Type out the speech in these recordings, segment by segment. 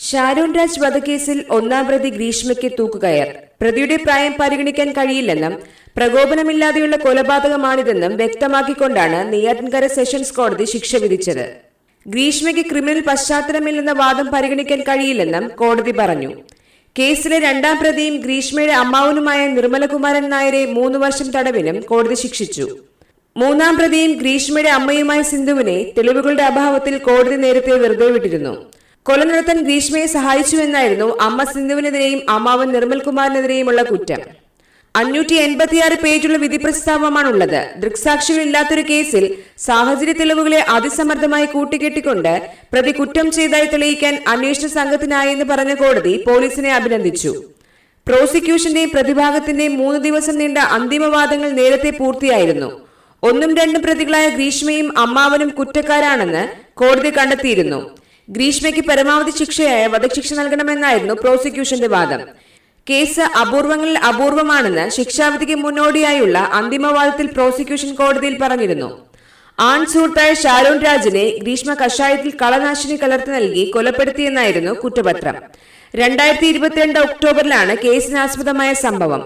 ഷാരോൺ രാജ് വധക്കേസിൽ ഒന്നാം പ്രതി ഗ്രീഷ്മയ്ക്ക് തൂക്കുകയർ. പ്രതിയുടെ പ്രായം പരിഗണിക്കാൻ കഴിയില്ലെന്നും പ്രകോപനമില്ലാതെയുള്ള കൊലപാതകമാണിതെന്നും വ്യക്തമാക്കിക്കൊണ്ടാണ് നെയ്യാറ്റിൻകര സെഷൻസ് കോടതി ശിക്ഷ വിധിച്ചത്. ഗ്രീഷ്മയ്ക്ക് ക്രിമിനൽ പശ്ചാത്തലമില്ലെന്ന വാദം പരിഗണിക്കാൻ കഴിയില്ലെന്നും കോടതി പറഞ്ഞു. കേസിലെ രണ്ടാം പ്രതിയും ഗ്രീഷ്മയുടെ അമ്മാവനുമായ നിർമ്മലകുമാരൻ നായരെ 3 വർഷം തടവിനും കോടതി ശിക്ഷിച്ചു. മൂന്നാം പ്രതിയും ഗ്രീഷ്മയുടെ അമ്മയുമായ സിന്ധുവിനെ തെളിവുകളുടെ അഭാവത്തിൽ കോടതി നേരത്തെ വെറുതെ വിട്ടിരുന്നു. കൊല നടത്താൻ ഗ്രീഷ്മയെ സഹായിച്ചുവെന്നായിരുന്നു അമ്മ സിന്ധുവിനെതിരെയും അമ്മാവൻ നിർമ്മൽകുമാറിനെതിരെയുമുള്ള കുറ്റം. 586 പേജുള്ള വിധി പ്രസ്താവമാണുള്ളത്. ദൃക്സാക്ഷികളില്ലാത്തൊരു കേസിൽ സാഹചര്യ തെളിവുകളെ അതിസമർത്ഥമായി കൂട്ടിക്കെട്ടിക്കൊണ്ട് പ്രതി കുറ്റം ചെയ്തതായി തെളിയിക്കാൻ അന്വേഷണ സംഘത്തിനായെന്ന് പറഞ്ഞ കോടതി പോലീസിനെ അഭിനന്ദിച്ചു. പ്രോസിക്യൂഷന്റെയും പ്രതിഭാഗത്തിന്റെയും 3 ദിവസം നീണ്ട അന്തിമവാദങ്ങൾ നേരത്തെ പൂർത്തിയായിരുന്നു. 1ഉം 2ഉം പ്രതികളായ ഗ്രീഷ്മയും അമ്മാവനും കുറ്റക്കാരാണെന്ന് കോടതി കണ്ടെത്തിയിരുന്നു. ഗ്രീഷ്മയ്ക്ക് പരമാവധി ശിക്ഷയായ വധശിക്ഷ നൽകണമെന്നായിരുന്നു പ്രോസിക്യൂഷന്റെ വാദം. കേസ് അപൂർവങ്ങളിൽ അപൂർവമാണെന്ന് ശിക്ഷാവിധിക്ക് മുന്നോടിയായുള്ള അന്തിമവാദത്തിൽ പ്രോസിക്യൂഷൻ കോടതിയിൽ പറഞ്ഞിരുന്നു. ആൺ സുഹൃത്തായ ഷാരോൺ രാജിനെ ഗ്രീഷ്മ കഷായത്തിൽ കളനാശിനി കലർത്തി നൽകി കൊലപ്പെടുത്തിയെന്നായിരുന്നു കുറ്റപത്രം. 2022 ഒക്ടോബറിലാണ് കേസിനാസ്പദമായ സംഭവം.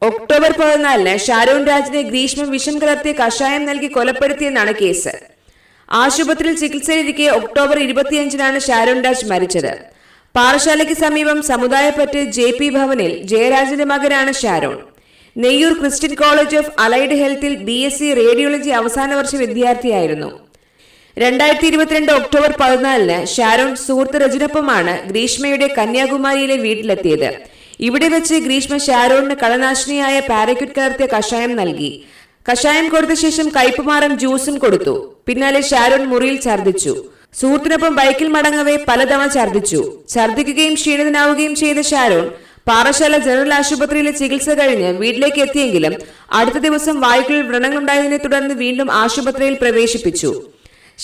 ഒക്ടോബർ 14 ഷാരോൺ രാജിനെ ഗ്രീഷ്മ വിഷം കലർത്തിയ കഷായം നൽകി കൊലപ്പെടുത്തിയെന്നാണ് കേസ്. ആശുപത്രിയിൽ ചികിത്സയിലിരിക്കെ ഒക്ടോബർ 25 ഷാരോൺ രാജ് മരിച്ചത്. പാറശാലയ്ക്ക് സമീപം സമുദായപ്പറ്റ് JP ഭവനിൽ ജയരാജിന്റെ മകനാണ് Sharon. Neyyoor Christian college of allied ഹെൽത്തിൽ BSc റേഡിയോളജി അവസാന വർഷ വിദ്യാർത്ഥിയായിരുന്നു. 2022 ഒക്ടോബർ 14 ഷാരോൺ സുഹൃത്ത് രജനൊപ്പമാണ് ഗ്രീഷ്മയുടെ കന്യാകുമാരിയിലെ വീട്ടിലെത്തിയത്. ഇവിടെ വെച്ച് ഗ്രീഷ്മ ഷാരോണിന് കളനാശിനിയായ പാരക്യൂട്ട് കലർത്തിയ കഷായം നൽകി. കഷായം കൊടുത്ത ശേഷം കയ്പുമാറൻ ജ്യൂസും കൊടുത്തു. പിന്നാലെ ഷാരോൺ മുറിയിൽ ഛർദ്ദിച്ചു. സുഹൃത്തിനൊപ്പം ബൈക്കിൽ മടങ്ങവേ പലതവണ ഛർദ്ദിച്ചു. ഛർദ്ദിക്കുകയും ക്ഷീണിതനാവുകയും ചെയ്ത ഷാരോൺ പാറശാല ജനറൽ ആശുപത്രിയിലെ ചികിത്സ കഴിഞ്ഞ് വീട്ടിലേക്ക് എത്തിയെങ്കിലും അടുത്ത ദിവസം വായ്ക്കുള്ളിൽ വ്രണങ്ങളുണ്ടായതിനെ തുടർന്ന് വീണ്ടും ആശുപത്രിയിൽ പ്രവേശിപ്പിച്ചു.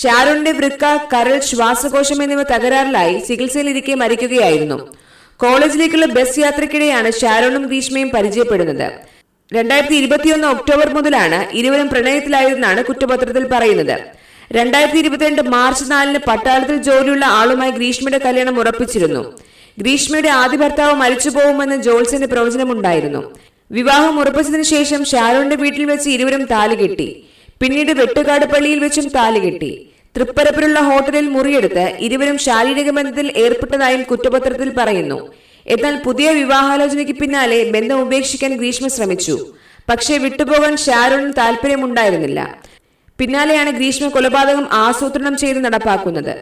ഷാരോണിന്റെ വൃക്ക, കരൾ, ശ്വാസകോശം എന്നിവ തകരാറിലായി ചികിത്സയിലിരിക്കെ മരിക്കുകയായിരുന്നു. കോളേജിലേക്കുള്ള ബസ് യാത്രയ്ക്കിടെയാണ് ഷാരോണും ഗ്രീഷ്മയും പരിചയപ്പെടുന്നത്. 2021 ഒക്ടോബർ മുതലാണ് ഇരുവരും പ്രണയത്തിലായതെന്നാണ് കുറ്റപത്രത്തിൽ പറയുന്നത്. 2022 മാർച്ച് 4 പട്ടാളത്തിൽ ജോലിയുള്ള ആളുമായി ഗ്രീഷ്മയുടെ കല്യാണം ഉറപ്പിച്ചിരുന്നു. ഗ്രീഷ്മയുടെ ആദ്യ ഭർത്താവ് മരിച്ചു പോകുമെന്ന് ജോൾസന്റെ പ്രവചനമുണ്ടായിരുന്നു. വിവാഹം ഉറപ്പിച്ചതിനു ശേഷം ഷാരോണിന്റെ വീട്ടിൽ വെച്ച് ഇരുവരും താലികെട്ടി. പിന്നീട് വെട്ടുകാട് പള്ളിയിൽ വെച്ചും താലികെട്ടി. തൃപ്പരപ്പിലുള്ള ഹോട്ടലിൽ മുറിയെടുത്ത് ഇരുവരും ശാരീരിക ബന്ധത്തിൽ ഏർപ്പെട്ടതായും കുറ്റപത്രത്തിൽ പറയുന്നു. എന്നാൽ പുതിയ വിവാഹാലോചനയ്ക്ക് പിന്നാലെ ബന്ധം ഉപേക്ഷിക്കാൻ ഗ്രീഷ്മ ശ്രമിച്ചു. പക്ഷേ വിട്ടുപോകാൻ ഷാരോണിന് താല്പര്യമുണ്ടായിരുന്നില്ല. പിന്നാലെയാണ് ഗ്രീഷ്മ കൊലപാതകം ആസൂത്രണം ചെയ്ത് നടപ്പാക്കുന്നത്.